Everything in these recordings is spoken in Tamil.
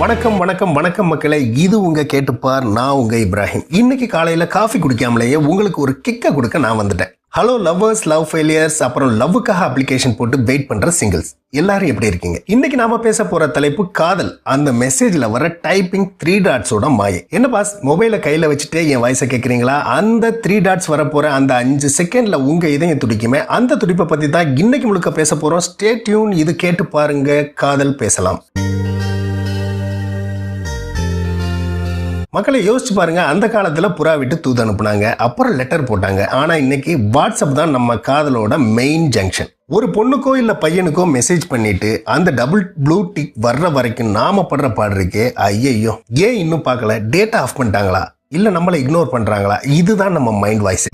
வணக்கம் வணக்கம் வணக்கம் மக்களே, இது உங்க கேட்டுப்பார். நான் உங்க இப்ராஹிம். இன்னைக்கு காலையில காஃபி குடிக்காமலேயே உங்களுக்கு ஒரு கிக்க கொடுக்க நான் வந்துட்டேன். ஹலோ லவ்வர்ஸ், லவ் ஃபெயிலியர்ஸ், அப்புறம் லவ்வுக்காக அப்ளிகேஷன் போட்டு வெயிட் பண்ற சிங்கிள்ஸ் எல்லாரும் எப்படி இருக்கீங்க? இன்னைக்கு நாம பேச போற தலைப்பு காதல். அந்த மெசேஜ்ல வர டைப்பிங் 3 டாட்ஸோட மாயை. என்ன பாஸ், மொபைலை கையில வச்சுட்டு என் வாய்ஸை கேட்கறீங்களா? அந்த 3 டாட்ஸ் வரப்போற அந்த 5 செகண்ட்ல உங்க இதயம் துடிக்குமே, அந்த துடிப்பை பத்தி தான் இன்னைக்கு முழுக்க பேச போறோம். Stay tune. இது கேட்டு பாருங்க, காதல் பேசலாம். மக்களை யோசிச்சு பாருங்க, அந்த காலத்துல புறா விட்டு தூது அனுப்புனாங்க, அப்புறம் லெட்டர் போட்டாங்க. ஆனா இன்னைக்கு வாட்ஸ்அப் தான் நம்ம காதலோட மெயின் ஜங்ஷன். ஒரு பொண்ணுக்கோ இல்ல பையனுக்கோ மெசேஜ் பண்ணிட்டு அந்த டபுள் ப்ளூ டிக் வர்ற வரைக்கும் நாம படுற பாடு இருக்கே, ஐயோ ஏன் இன்னும் பார்க்கல? டேட்டா ஆஃப் பண்ணிட்டாங்களா, இல்ல நம்மளை இக்னோர் பண்றாங்களா? இதுதான் நம்ம மைண்ட் வாய்ஸ்.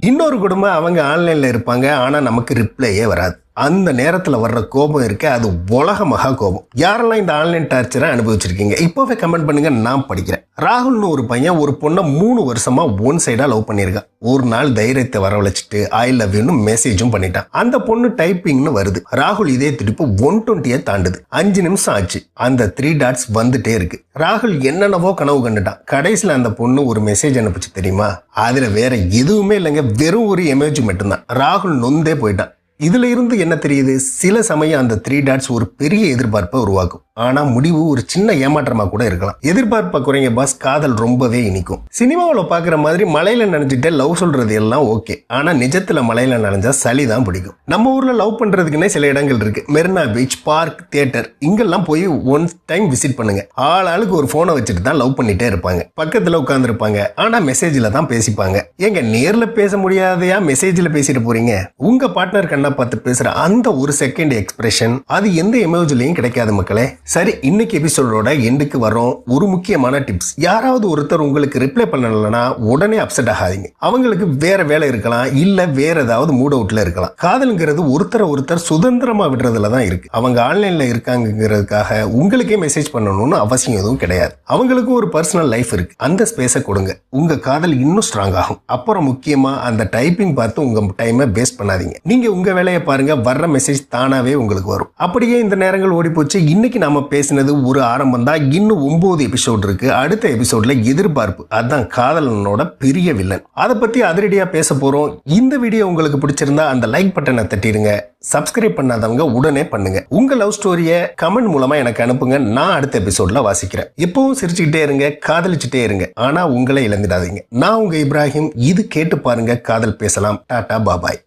இன்னொரு குடும்பம், அவங்க ஆன்லைன்ல இருப்பாங்க, ஆனா நமக்கு ரிப்ளையே வராது. அந்த நேரத்தில் வர்ற கோபம் இருக்கு, அது உலக மகா கோபம். யாரெல்லாம் இந்த ஆன்லைன் டார்ச்சரை அனுபவிச்சிருக்கீங்க இப்போவே கமெண்ட் பண்ணுங்க, நான் படிக்கிறேன். ராகுல்னு ஒரு பையன் ஒரு பொண்ணை 3 வருஷமா ஒன் சைடா லவ் பண்ணியிருக்கான். ஒரு நாள் தைரியத்தை வரவழைச்சிட்டு ஐ லவ் யூன்னு மெசேஜும் பண்ணிட்டான். அந்த பொண்ணு டைப்பிங்னு வருது. ராகுல் இதே துடிப்பு 120 தாண்டுது. 5 நிமிஷம் ஆச்சு, அந்த 3 டாட்ஸ் வந்துட்டே இருக்கு. ராகுல் என்னென்னவோ கனவு கண்டுட்டான். கடைசியில் அந்த பொண்ணு ஒரு மெசேஜ் அனுப்பிச்சு தெரியுமா? அதுல வேற எதுவுமே இல்லைங்க, வெறும் ஒரு எமோஜி மட்டும்தான். ராகுல் நொந்தே போயிட்டான். இதுல இருந்து என்ன தெரியுது? சில சமயம் அந்த 3 டாட்ஸ் ஒரு பெரிய எதிர்பார்ப்பை உருவாக்கும். ஆனா முடிவு ஒரு சின்ன ஏமாற்றமா கூட இருக்கலாம். எதிர்பார்ப்பை குறைங்க பாஸ், காதல் ரொம்பவே இனிக்கும். சினிமாவில் பாக்குற மாதிரி மலையில நினைஞ்சிட்டு லவ் சொல்றது எல்லாம் ஓகே, ஆனா நிஜத்துல மலையில நினைஞ்சா சளி தான் பிடிக்கும். நம்ம ஊர்ல லவ் பண்றதுக்குன்னே சில இடங்கள் இருக்கு. மெரினா பீச், பார்க், தியேட்டர், இங்கெல்லாம் போய் ஒன் டைம் விசிட் பண்ணுங்க. ஆளுக்கு ஒரு போனை வச்சுட்டு தான் லவ் பண்ணிட்டே இருப்பாங்க. பக்கத்துல உட்கார்ந்து இருப்பாங்க, ஆனா மெசேஜ்ல தான் பேசிப்பாங்க. ஏங்க நேர்ல பேச முடியாதையா மெசேஜ்ல பேசிட்டு போறீங்க? உங்க பார்ட்னர் கண்ணா பார்த்து பேசுற அந்த ஒரு செகண்ட் எக்ஸ்பிரஷன் அது எந்த எமோஜிலையும் கிடைக்காது மக்களே. சரி, இன்னைக்கு எபிசோடோட எண்டுக்கு வரோம். ஒரு முக்கியமான டிப்ஸ். யாராவது ஒருத்தர் உங்களுக்கு ரிப்ளை பண்ணலன்னா உடனே அப்செட் ஆகாதீங்க. அவங்களுக்கு வேற வேலை இருக்கலாம், இல்ல வேற ஏதாவது மூட் அவுட்ல இருக்கலாம். காதல்ங்கிறது ஒருத்தர் சுதந்திரமா விடுறதுல தான் இருக்கு. அவங்க ஆன்லைன்ல இருக்காங்கிறதுக்காக உங்களுக்கே மெசேஜ் பண்ணணும்னு அவசியம் எதுவும் கிடையாது. அவங்களுக்கும் ஒரு பர்சனல் லைஃப் இருக்கு. அந்த ஸ்பேஸை கொடுங்க, உங்க காதல் இன்னும் ஸ்ட்ராங் ஆகும். அப்புறம் முக்கியமா அந்த டைப்பிங் பார்த்து உங்க டைமை வேஸ்ட் பண்ணாதீங்க. நீங்க உங்க வேலையை பாருங்க, வர்ற மெசேஜ் தானாவே உங்களுக்கு வரும். அப்படியே இந்த நேரங்கள் ஓடி போச்சு. இன்னைக்கு நாம பேசினது ஒரு ஆரம்பம் தான். இன்னும் 9 எபிசோட் இருக்கு. அடுத்த எபிசோட்ல எதிர்பார்ப்பு, அதான் காதலனோட பெரிய வில்லன். அதை பத்தி அதிரடியா பேச போறோம். இந்த வீடியோ உங்களுக்கு பிடிச்சிருந்தா அந்த லைக் பட்டனை தட்டிடுங்க. சப்ஸ்கிரைப் பண்ணாதவங்க உடனே பண்ணுங்க. உங்க லவ் ஸ்டோரியை கமெண்ட் மூலமா எனக்கு அனுப்புங்க, நான் அடுத்த எபிசோட்ல வாசிக்கிறேன். எப்பவும் சிரிச்சுக்கிட்டே இருங்க, காதலிச்சுட்டே இருங்க, ஆனா உங்களை இழந்துடாதீங்க. நான் உங்க இப்ராஹிம். இது கேட்டு பாருங்க, காதல் பேசலாம். டாடா பாபாய்.